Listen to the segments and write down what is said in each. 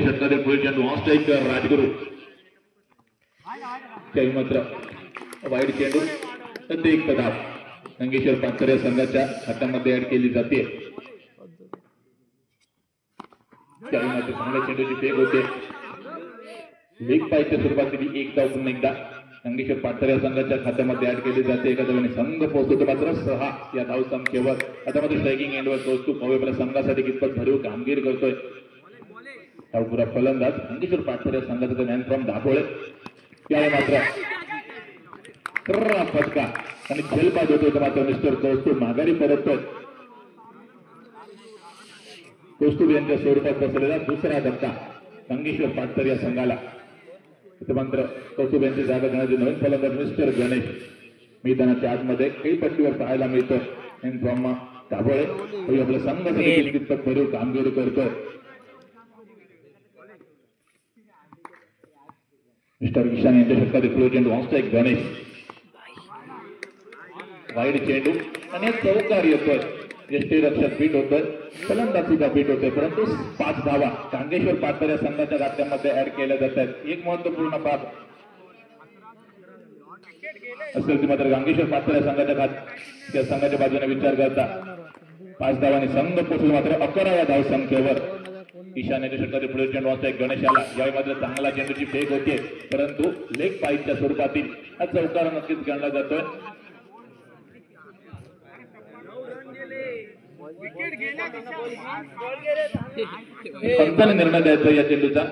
षटकातील पुढील चेंडू on strike Rajguru मात्र वाईट चेंडू एक धाव गंगेश्वर पाथरे संघाच्या हातामध्ये ऍड केली जाते. मात्र चांगल्या चेंडूची फेक होते. लेग पायच्या स्वरूपातील एक धाव पुन्हा एकदा गंगेश्वर पाथरे संघाच्या खात्यामध्ये ऍड केली जाते. एका धावेने संघ पोहोचतो मात्र 6 या धाव संख्येवर. आता मात्र स्ट्रायकिंग एंडवर कौस्तुभ पवेला संघासाठी कितपत भरीव कामगिरी करतोय. पुरा फलंदाज गंगेश्वर पाथरे संघाचा मॅन फ्रॉम दाभोळे. यावेळी मात्र फटका आणि झेलबाद होतो मात्र मिस्टर कौस्तुभ माघारी परततोय. कौस्तुभ यांच्या स्वरूपात बसलेला दुसरा धक्का गंगेश्वर पाथरे या संघाला. मात्र कौस्तुभ यांची जागा घेण्याचे नवीन फलंदाज मिस्टर गणेश मैदानाच्या आतमध्ये खेळपट्टीवर पाहायला मिळतं. मॅन फ्रॉम दाभोळे आपल्या संघासाठी कितपत भरीव कामगिरी करतोय. मिस्टर ईशान यांच्या षटकातील पुढील चेंडू ऑन स्ट्राइक गणेश. वाईड चेंडू आणि चौकार येतोय. यष्टीरक्षक बीट होतोय. फलंदाज सुद्धा बीट होतोय. परंतु 5 धावा गंगेश्वर पाथरे संघाच्या खात्यामध्ये ऍड केल्या जात आहेत. एक महत्वपूर्ण बाब असेल ती मात्र गंगेश्वर पाथरे संघाच्या बाजूने विचार करता 5 धावांनी संघ पोहोचला मात्र 11 या धाव संख्येवर. ईशान्याच्या षटकातील पुढील चेंडू ऑन स्ट्राइक गणेशाला. यावेळी मात्र चांगला चेंडूची फेक होते परंतु लेग पाईटच्या स्वरूपातील हा चौकार नक्कीच गणला जातोय. पंचाने निर्णय द्यायचा या चेंडूचा.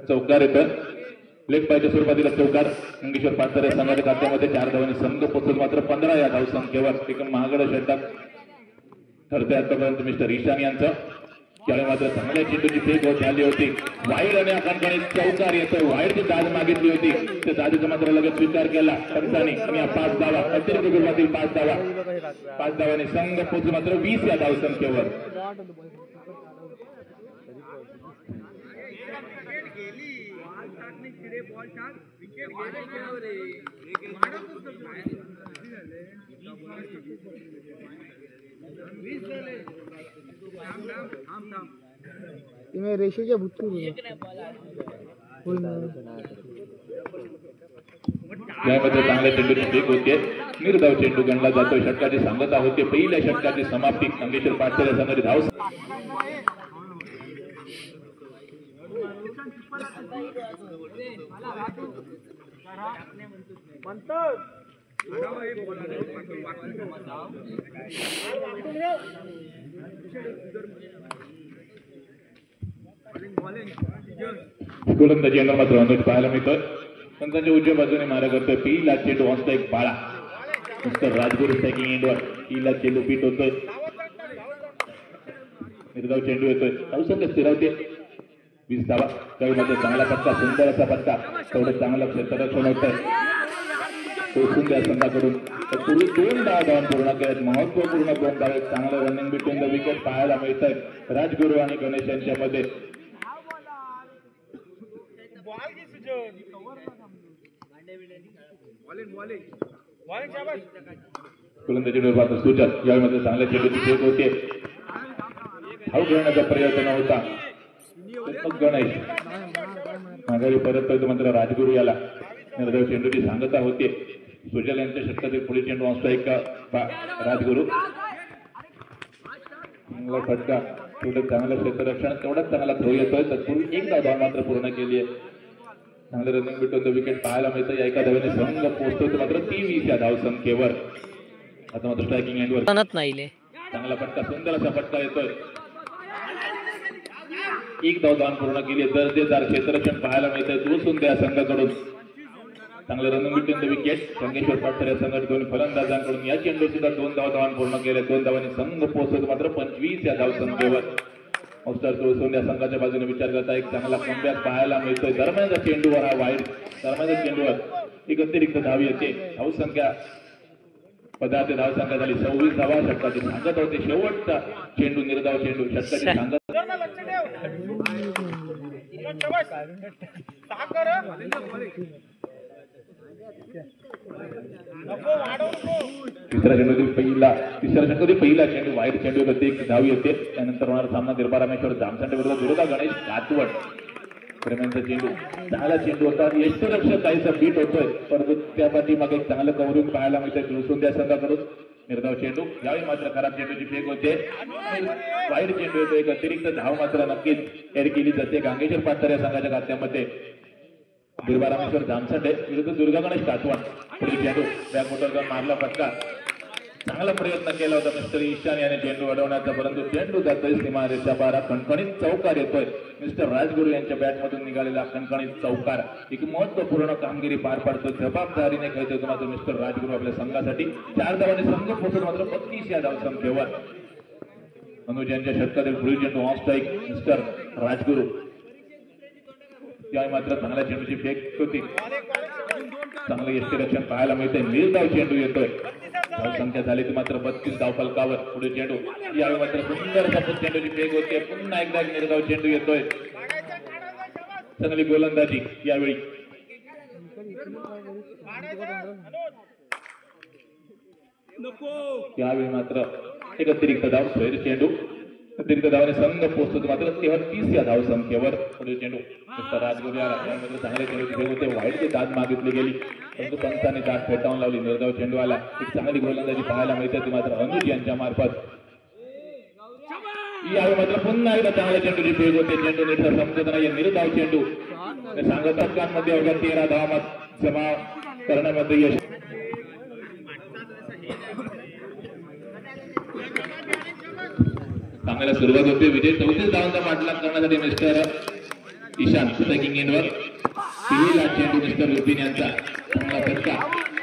चौकार येतोय. लेग पाईटच्या स्वरूपातील चौकार गंगेश्वर पाथरे संघाच्या खात्यामध्ये 4 धावांनी संघ पोहोचत मात्र 15 या धाव संख्येवर. एक महागड षटक ठरते आतापर्यंत मिस्टर ईशान यांचं. त्यावेळी मात्र चांगल्या चेंडूची फेक होत आली होती. वाईड आणि आकांक्षाने चौकार येतोय. वाईडची दाद मागितली होती. त्या दादीचा मात्र लगेच स्वीकार केला पंचांनी आणि या 5 धावा अतिरिक्त गुणातील 5 धावा 5 धावांनी संघ पोहोचले मात्र 20 या धाव संख्येवर. रेषेच्या भुतू यामध्ये चांगल्या चेंडूची फेक होते. निर्धाव चेंडू गणला जातो. षटकाची सांगता होते. पहिल्या षटकाची समाप्ती गंगेश्वर पाथरे संघाची धाव. गोलंदाजी यंत्र मात्र अनुज पाहायला मिळतोय. संघाच्या उजव्या बाजूने मारा करतोय. पहिला चेंडू ऑन स्ट्राइक बाळा. मिस्टर राजगुरू स्ट्रायकिंग एंडवर. पहिला चेंडू बीट होतोय. निर्धाव चेंडू येतोय. धावसंख्या स्थिरावते 20 धावा. त्यावेळी मात्र चांगला फटका सुंदर असा फटका. तेवढं चांगलं क्षेत्ररक्षण होतंय पोहोचून त्या संघाकडून. पूर्वी 2 धावा पूर्ण केल्यात. महत्वपूर्ण 2 धावे. चांगलं रनिंग बिटवीन द विकेट पाहायला मिळत आहे राजगुरू आणि गणेश यांच्यामध्ये. गोलंदाजी मात्र सूचक. यावेळी मात्र चांगल्या चेंडूची फेक होते. धाव घेण्याचा प्रयत्न होता. गणेश माघारी परत मात्र राजगुरू याला निर्धाव चेंडूची सांगता होते. सुजल यांच्या षटकातील पुढील चेंडू ऑन स्ट्राइक राजगुरू. चांगला फटका. तेवढं चांगलं क्षेत्ररक्षण. तेवढाच चांगला थ्रो येतोय. तत्पूर्वी एक धाव मात्र पूर्ण केली आहे. चांगलं रनिंग बिटवीन द विकेट पाहायला मिळतं. या एका धावेने संघ पोहोचतो मात्र 23 या धाव संख्येवर. आता मात्र स्ट्रायकिंग एंडवर चांगला फटका. सुंदर असा फटका येतोय. एक धाव पूर्ण केली. दर्जेदार क्षेत्ररक्षण पाहायला मिळतंय दोन त्या संघाकडून. चांगलं running between the wicket Gangeshwar Pathare संघाच्या दोन्ही फलंदाजांकडून. या चेंडू सुद्धा 2 धावा पूर्ण केले. 2 धावांनी संघ पोहोचतो मात्र 25 या धाव संख्येवर. मास्टर सोन्या संघाच्या बाजूने विचार करता एक चांगला कमबॅक पाहायला मिळतोय. दरम्यानच्या चेंडूवर हा वाईड. दरम्यानच्या चेंडूवर एक अतिरिक्त धाव येते. धावसंख्या पदार्थ धावसंख्या झाली 26 धावा. षटकाची सांगत होते. शेवटचा चेंडू निर्धाव चेंडू षटकाची सांगत तिसऱ्या चेंडूतील पहिला चेंडू वाईट चेंडू करते एक धाव येते. त्यानंतर होणारा सामना गिरबा रामेश्वर जामसंडे विरुद्ध दुर्गा गणेश कातवड. दरम्यानचा चेंडू चांगला चेंडू होता. यष्टीरक्षक काहीसा बीट होतोय परंतु त्या पाठीमागे एक चांगलं कव्हरिंग पाहायला मिळतंय जुळसुंद्या संघाकडून. निर्धाव चेंडू यावेळी मात्र खराब चेंडूची फेक होते. वाईट चेंडू येतो. एक अतिरिक्त धाव मात्र नक्कीच एड केली जाते गांगेश्वर पाटकर या संघाच्या खात्यामध्ये. गिरबा रामेश्वर जामसंडे विरुद्ध दुर्गा गणेश कातवड. पुढील चेंडू बॅकफुटर जाऊन मारला फटका. चांगला प्रयत्न केला होता मिस्टर ईशान याने चेंडू अडवण्याचा परंतु चेंडू जातोय सीमा रेषा पार. खणखणीत चौकार येतोय. मिस्टर राजगुरू यांच्या बॅटमधून निघालेला खणखणीत चौकार एक महत्वपूर्ण कामगिरी पार पाडतोय. जबाबदारीने खेळतोय मात्र मिस्टर राजगुरू आपल्या संघासाठी. 4 धावांनी संघ पोहोचून मात्र 32 या धावसंख्येवर. अनुज यांच्या षटकातील पुढील चेंडू ऑफ स्ट्राईक मिस्टर राजगुरू. यावेळी मात्र चांगल्या चेंडूची फेक होती. चांगलं यष्टीरक्षण पाहायला मिळतंय. निर्धाव चेंडू येतोय. धावसंख्या झाली ती मात्र 32 धाव फलकावर. पुढे चेंडू यावेळी मात्र सुंदर चेंडूची फेक होते. पुन्हा एकदा निर्धाव चेंडू येतोय. चांगली गोलंदाजी यावेळी. यावेळी मात्र एक अतिरिक्त धाव. सोयरी चेंडू अतिरिक्त धावाने संघ पोहोचतो मात्र 33 या धावसंख्येवर. पुढे चेंडू राजगुरू यामध्ये चांगले चेंडूची फेक होते. वाईटची दाद मागितली गेली परंतु पंचाने दाद फेटाळून लावली. निर्धाव चेंडू आला. एक चांगली गोलंदाजी पाहायला मिळते ती मात्र अनुज यांच्या मार्फत. यावेळी मात्र पुन्हा एकदा चांगल्या चेंडूची फेक होते. चेंडू नीट समजत नाही. निर्धाव चेंडू सांगतांमध्ये अवघ्या 13 धावा जमा करण्यामध्ये यश. चांगला सुरुवात होते. विजय 34 धावांचा पाठलाग करण्यासाठी मिस्टर ईशान स्ट्रायकिंग एंडवर. पहिला चेंडू मिस्टर विपिन यांचा. चांगला फटका.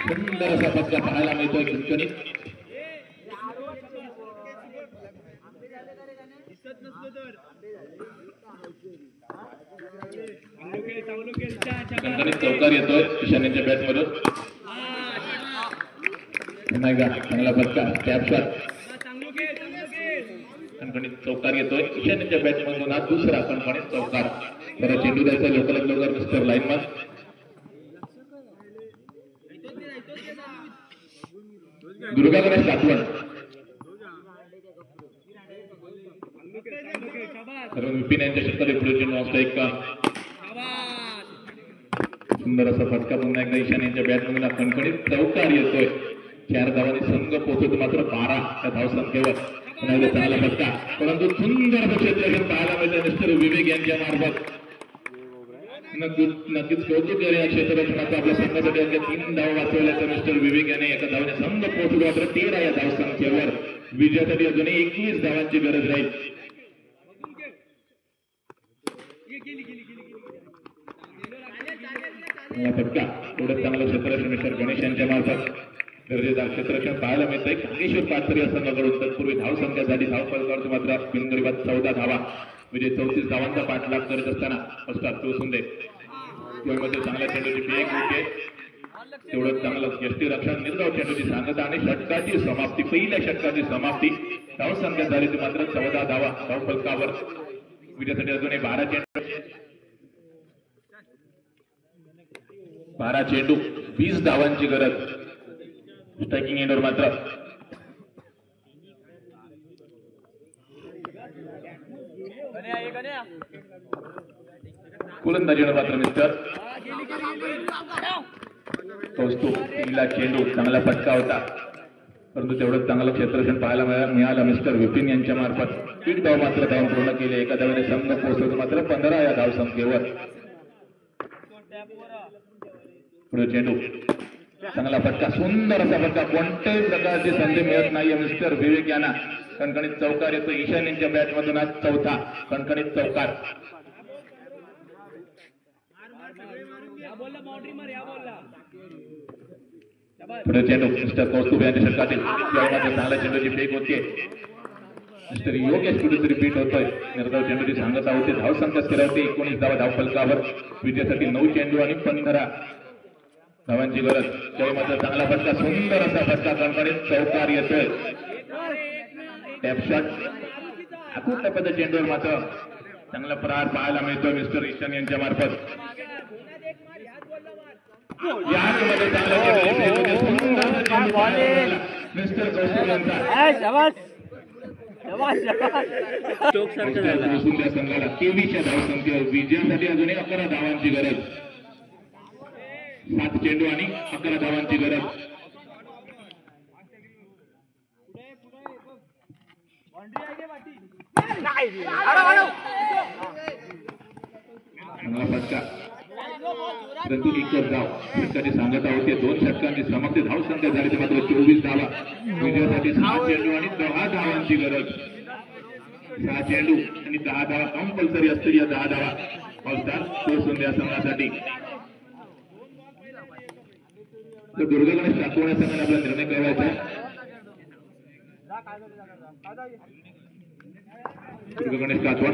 सुंदर असा फटका पाहायला मिळतोय खणखणीत. खणखणीत चौकार येतोय ईशान यांच्या बॅटमधून. पुन्हा एकदा चांगला फटका. Tap shot. खणखणीत चौकार येतोय ईशान यांच्या बॅटमधून. हा दुसरा खणखणीत चौकार. जरा चेंडू द्यायचा लवकरात लवकर मिस्टर लाईनमन. दुर्गा गणेश कातवड. विपिन यांच्या षटकातील पुढे चेंडू असतो. एक सुंदर असा फटका. पुन्हा एकदा ईशान यांच्या बॅटमधून खणखणीत चौकार येतोय. 4 धावांनी संघ पोहोचतो मात्र 12 या धावसंख्येवर. पुन्हा एकदा चांगला फटका परंतु सुंदर क्षेत्ररक्षण पाहायला मिळतं मिस्टर विवेक यांच्या मार्फत. नक्कीच कौतुक या क्षेत्ररक्षणाचा. आपल्या संघासाठी 3 धाव वाचवल्याचं मिस्टर विवेक याने. एका धावाने संघ पोहोचतो मात्र 13 या धावसंख्येवर. विजयासाठी अजूनही 21 धावांची गरज राहील. फटका एवढं चांगलं क्षेत्ररक्षण मिस्टर गणेश यांच्या मार्फत. गरजेचं क्षेत्ररक्षण पाहायला मिळतंय कांगेश्वर पाटकर या संघाकडून. तत्पूर्वी धावसंख्या झाली धाव फलकावरती मात्र बिनगरीबात 14 धावा. म्हणजे 34 धावांचा पाठलाग करत असताना असतात जुळसुंदे. मध्ये चांगल्या चेंडूची फेक होते. तेवढं चांगलं यष्टीरक्षण. निर्धाव चेंडूची सांगता आणि षटकाची समाप्ती. पहिल्या षटकाची समाप्ती. धावसंख्या झाली ती मात्र 14 धावा धाव फलकावर. विजयासाठी अजूनही 12 चेंडू 20 धावांची गरज. स्ट्रायकिंग एंडवर मात्र गोलंदाजीवर मात्र मिस्टर कौस्तुभ. पहिला चेंडू चांगला फटका होता परंतु तेवढं चांगलं क्षेत्ररक्षण पाहायला मिळालं मिस्टर विपिन यांच्या मार्फत. 1 धाव मात्र धाव पूर्ण केले. एका धावाने संघ पोहोचतो मात्र 15 या धावसंख्येवर. पुढे चेंडू चांगला फटका. सुंदर असा फटका. कोणत्याही प्रकारची संधी मिळत नाहीये मिस्टर विवेक यांना. खणखणीत चौकार येतो ईशान यांच्या बॅटमधून. आज 4था खणखणीत चौकार. पुढे चेंडू मिस्टर कौस्तुभ यांच्या षटकातील. चांगल्या चेंडूची फेक होते. मिस्टर योगेश कुठेतरी रिपीट होतोय. निर्धाव चेंडूची सांगता होती. धावसंख्या स्थिरावती 19 धावा धाव फलकावर. विजयासाठी 9 चेंडू आणि 15 धावांची गरज. त्यावेळी मात्र चांगला फटका. सुंदर असा फटका. खणखणीत चौकार येतोय. Tap shot. आखूड टप्प्याच्या चेंडूवर मात्र चांगला प्रहार पाहायला मिळतो मिस्टर ईशान यांच्या मार्फत. यामध्ये मिस्टर कौस्तुभ यांचा संघाला 23च्या धावसंख्येवर विजयासाठी अजूनही 11 धावांची गरज. 7 चेंडू आणि 11 धावांची गरज. चांगला फटका परंतु एकच धाव षटकाची सांगता होते. 2 षटकांची समक्ष धावसंख्या झाली मात्र 24 धावा. विजयासाठी 6 चेंडू आणि 10 धावांची गरज. 6 चेंडू आणि 10 धावा कंपल्सरी असतील. या 10 धावा फलदार पोहोचून द्या संघासाठी. तर दुर्गा गणेश टाकवण्या संघाने आपला निर्णय करायचा आहे. दुर्गा गणेश काचवण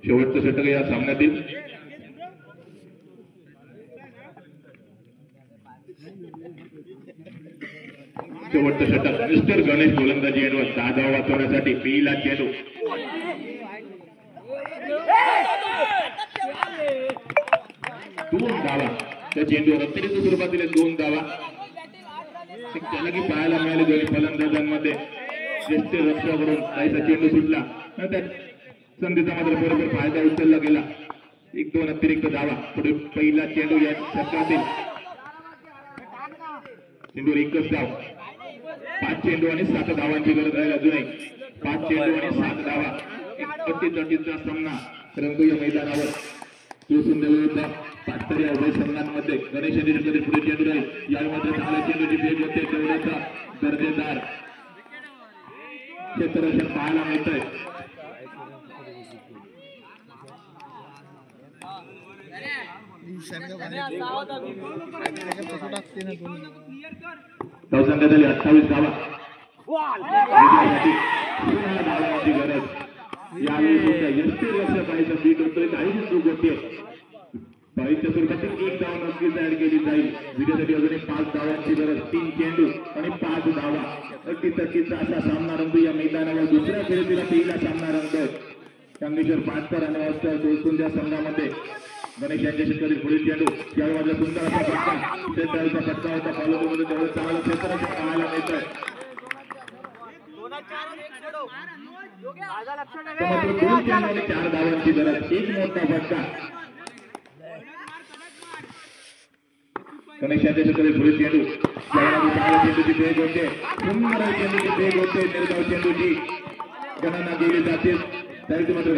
शेवटचं षटक या सामन्यातील. शेवटचं षटक मिस्टर गणेश गोलंदाजी एंडवर 10 धावा वाचवण्यासाठी. पहिला चेंडू 2 धावा. त्या चेंडूवर अतिरिक्त स्वरूपातील 2 धावा. त्याला की पाहायला मिळाले दोन्ही फलंदाजांमध्ये. ज्येष्ठ रक्षकाकडून काहीसा चेंडू सुटला त्या संधीचा मात्र बरोबर फायदा उचलला गेला. 1-2 अतिरिक्त धावा. पुढे पहिला चेंडू या षटकातील. चेंडूवर एकच धाव. 5 चेंडू आणि 7 धावांची गरज राहील अजूनही. 5 चेंडू आणि 7 धावा. अतितटीचा सामना रंगोया मैदानावर. सुंदर विरुद्ध पाचतरी उभय संघांमध्ये गणेश यांच्याकडे पुढे चेंडू राहील. यामध्ये चांगल्या चेंडूची भेट होते. तेवढ्याचा दर्जेदार क्षेत्ररक्षण पाहायला मिळतंय. धावसंख्या झाली 28 धावा. धावांची गरज. यावेळी यष्टी लक्ष पाहायचं बीट होतोय. काहीच चूक होते. बाईच्या स्वरूपातील 1 धाव नक्कीच ऍड केली जाईल. विजयासाठी अजूनही 5 धावांची गरज. 3 चेंडू आणि 5 धावा. अटीतटीचा असा सामना रंगतो या मैदानावर. दुसऱ्या फेरीतील पहिला सामना रंगतोय. चांगलेश्वर 5 आणि त्या संघामध्ये गणेश यांच्या षटकातील पुढील चेंडू. यावेळी सुंदर असा फटका. क्षेत्राचा फटका होता. फॉलोमध्ये तेवढं चांगलं क्षेत्ररक्षण पाहायला मिळतंय. 2 चेंडू आणि 4 धावांची गरज. 1 मोठा फटका. गणेश यांच्या षटकातील पुढील चेंडू. चांगल्या चेंडूची भेट होते. सुंदर चेंडूची भेट होते. निर्धाव चेंडूची गणना केली जाते. त्याची मात्र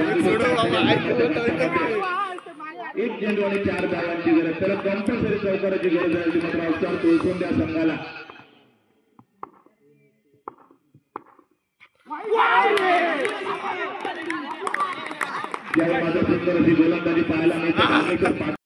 1 चेंडू आणि 4 धावांची गरज. त्याला कंपल्सरी चौकाराची गरज आहे. मात्र अवसर पोहोचून द्या संघाला. यावेळी मात्र सुंदर अशी गोलंदाजी पाहायला मिळते.